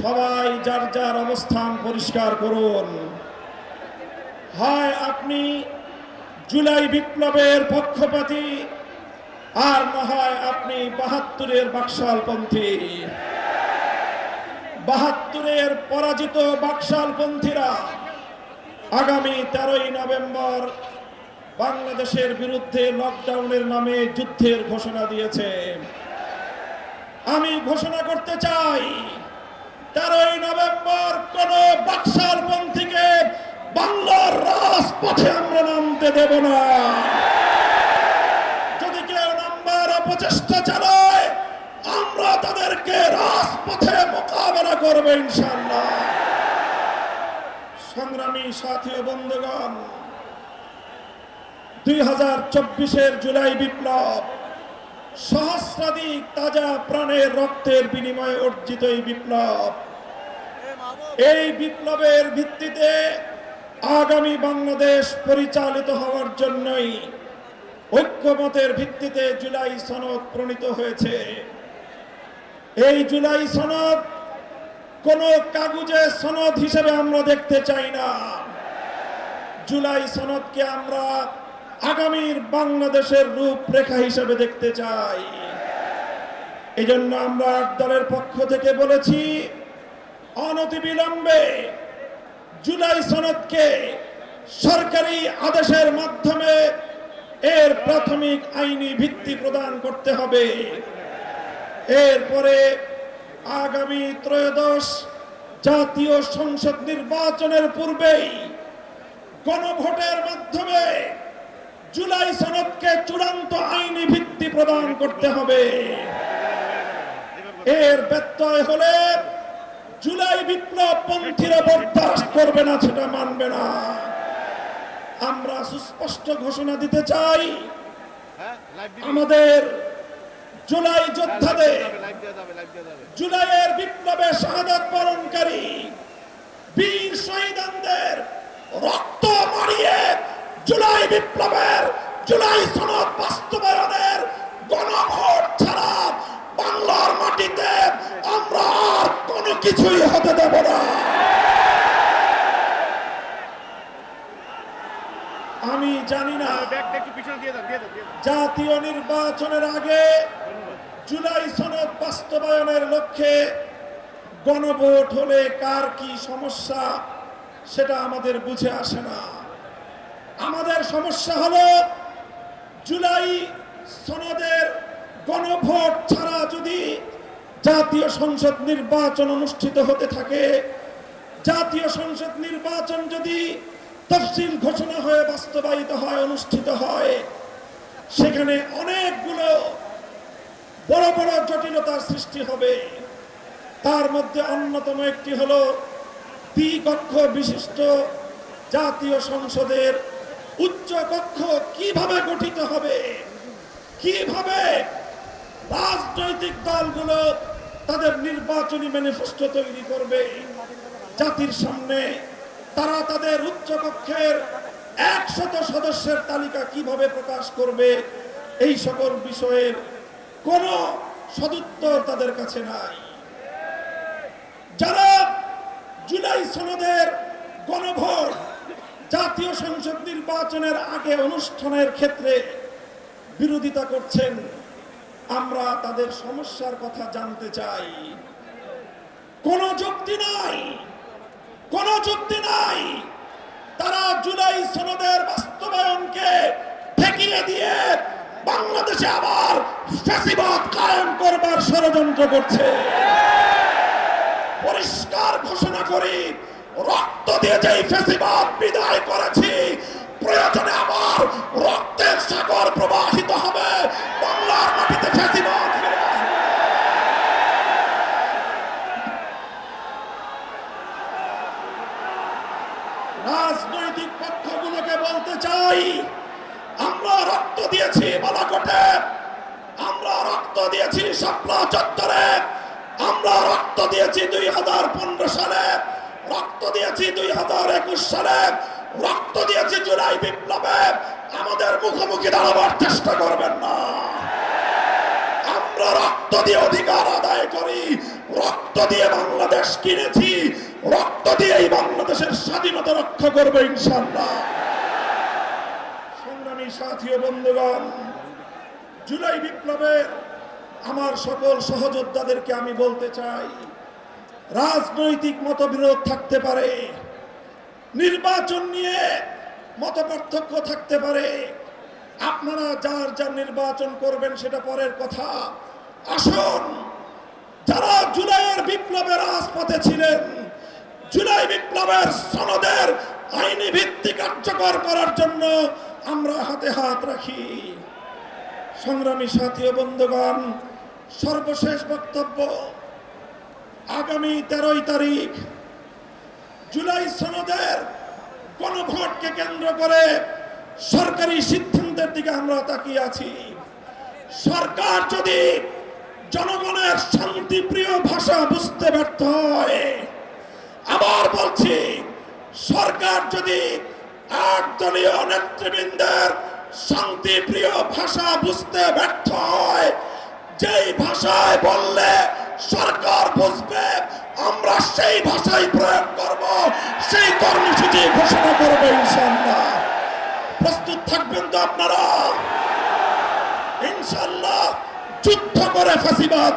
সবাই যার যার অবস্থান পরিষ্কার করুন। হয় আপনি জুলাই বিপ্লবের পক্ষপাতী, আর না হয় আপনি ৭২-এর বাকশালপন্থী। ৭২-এর পরাজিত বাকশালপন্থীরা আগামী ১৩ই নভেম্বর বাংলাদেশের বিরুদ্ধে লকডাউনের নামে যুদ্ধের ঘোষণা দিয়েছে। আমি ঘোষণা করতে চাই, ১৩ই নভেম্বর কোন বাকশালপন্থীকে বাংলার রাজপথে আমরা নামতে দেব না। যদি কেউ নামবার অপচেষ্টা চালায়, আমরা তাদেরকে রাজপথে মোকাবেলা করব ইনশাআল্লাহ। সংগ্রামী সাথী ও বন্ধুগণ, ২০২৪-এর জুলাই বিপ্লব সহস্রাধিক তাজা প্রাণের রক্তের বিনিময়ে অর্জিত এই বিপ্লব। এই বিপ্লবের ভিত্তিতে আগামী বাংলাদেশ পরিচালিত হওয়ার জন্যই ঐক্যমতের ভিত্তিতে জুলাই সনদ প্রণীত হয়েছে। এই জুলাই সনদ কোন কাগজে সনদ হিসেবে আমরা দেখতে চাই না। জুলাই সনদকে আমরা আগামীর বাংলাদেশের রূপরেখা হিসেবে দেখতে চাই। এজন্য আমরা দলের পক্ষ থেকে বলেছি, অনতিবিলম্বে জুলাই সনদকে সরকারি আদেশের মাধ্যমে এর প্রাথমিক আইনি ভিত্তি প্রদান করতে হবে। এরপরে আগামী ত্রয়োদশ জাতীয় সংসদ নির্বাচনের পূর্বেই গণভোটের মাধ্যমে জুলাই সনদকে চূড়ান্ত আইনি ভিত্তি প্রদান করতে হবে। এর ব্যত্যয় হলে জুলাই বিপ্লব পন্থীরা বরদাস্ত করবে না, সেটা মানবে না। আমরা সুস্পষ্ট ঘোষণা দিতে চাই, আমাদের জুলাই যোদ্ধাদের, জুলাইয়ের বিপ্লবে শাহাদাত বরণকারী বীর শহীদদের রক্ত মারিয়ে জুলাই বিপ্লবের, জুলাই সনদ বাস্তবায়নের গণভোট ছাড়া বাংলার মাটিতে আমরা আর কোনো কিছুই হতে দেব না। আমি জানি না জাতীয় নির্বাচনের আগে জুলাই সনদ বাস্তবায়নের লক্ষ্যে গণভোট হলে কার কি সমস্যা, সেটা আমাদের বুঝে আসে না। আমাদের সমস্যা হলো, জুলাই সনদের গণভোট ছাড়া যদি জাতীয় সংসদ নির্বাচন অনুষ্ঠিত হতে থাকে, জাতীয় সংসদ নির্বাচন যদি তফসিল ঘোষণা হয়ে বাস্তবায়িত হয়, অনুষ্ঠিত হয়, সেখানে অনেকগুলো বড় বড় জটিলতার সৃষ্টি হবে। তার মধ্যে অন্যতম একটি হলো, দ্বিকক্ষ বিশিষ্ট জাতীয় সংসদের উচ্চ কক্ষ কিভাবে গঠিত হবে, কিভাবে রাজনৈতিক দলগুলো তাদের নির্বাচনী ম্যানিফেস্টো তৈরি করবে, জাতির সামনে তারা তাদের উচ্চ কক্ষের ১০০ সদস্যের তালিকা কিভাবে প্রকাশ করবে, এই সকল বিষয়ের কোনো সদুত্তর তাদের কাছে নাই। যারা জুলাই সনদের গণভোট, জাতীয় সংসদ নির্বাচনের আগে অনুষ্ঠানের ক্ষেত্রে বিরোধিতা করছেন, আমরা তাদের সমস্যার কথা জানতে চাই। কোনো যুক্তি নাই, কোনো যুক্তি নাই। তারা জুলাই সনদের বাস্তবায়নকে ঠেকিয়ে দিয়ে বাংলাদেশে আবার ফ্যাসিবাদ কায়েম করবার ষড়যন্ত্র করছে। পরিষ্কার ঘোষণা করি, রক্ত দিয়ে যেই ফ্যাসিবাদ বিদায় করেছি, প্রয়োজনে আবার রক্তের সাগর প্রবাহিত হবে, বাংলার মাটিতে ফ্যাসিবাদ ফিরে আসবে। রাজনৈতিক পক্ষগুলোকে বলতে চাই, আমরা রক্ত দিয়েছি বালাকোটে, আমরা রক্ত দিয়েছি শাপলা চত্বরে, আমরা রক্ত দিয়েছি 2015 সালে, রক্ত দিয়েছি 2021 সালে, রক্ত দিয়েছি জুলাই বিপ্লবে। আমাদের মুখোমুখি দাঁড়াবার চেষ্টা করবেন না। আমরা রক্ত দিয়ে অধিকার আদায় করি, রক্ত দিয়ে বাংলাদেশ কিনেছি, রক্ত দিয়ে এই বাংলাদেশের স্বাধীনতা রক্ষা করবো ইনশাআল্লাহ। সংগ্রামী সাথী ও বন্ধুগণ, জুলাই বিপ্লবের আমার সকল সহযোদ্ধাদেরকে আমি বলতে চাই, রাজনৈতিক মতবিরোধ থাকতে পারে, নির্বাচন নিয়ে মতপার্থক্য থাকতে পারে, আপনারা যার যার নির্বাচন করবেন সেটা পরের কথা। আসুন, যারা জুলাইয়ের বিপ্লবের রাজপথে ছিলেন, জুলাই বিপ্লবের সনদের আইনি ভিত্তি কার্যকর করার জন্য আমরা হাতে হাত রাখি। সংগ্রামী সাথী ও বন্ধুগণ, সর্বশেষ বক্তব্য, আগামী 13 তারিখ জুলাই সনদের গণভোটকে কেন্দ্র করে সরকারি সিদ্ধান্তের দিকে আমরা তাকিয়ে আছি। সরকার যদি জনগণের শান্তিপ্রিয় ভাষা বুঝতে ব্যর্থ হয়, আবার বলছি, সরকার যদি একদলীয় নেতৃবৃন্দের শান্তিপ্রিয় ভাষা বুঝতে ব্যর্থ হয়, যেই ভাষায় বললে সরকার বুঝবে আমরা সেই ভাষাই প্রয়োগ করব, সেই কর্মসূচি ঘোষণা করব ইনশাআল্লাহ। প্রস্তুত থাকবেন তো আপনারা? ইনশাআল্লাহ যুদ্ধ করে ফ্যাসিবাদ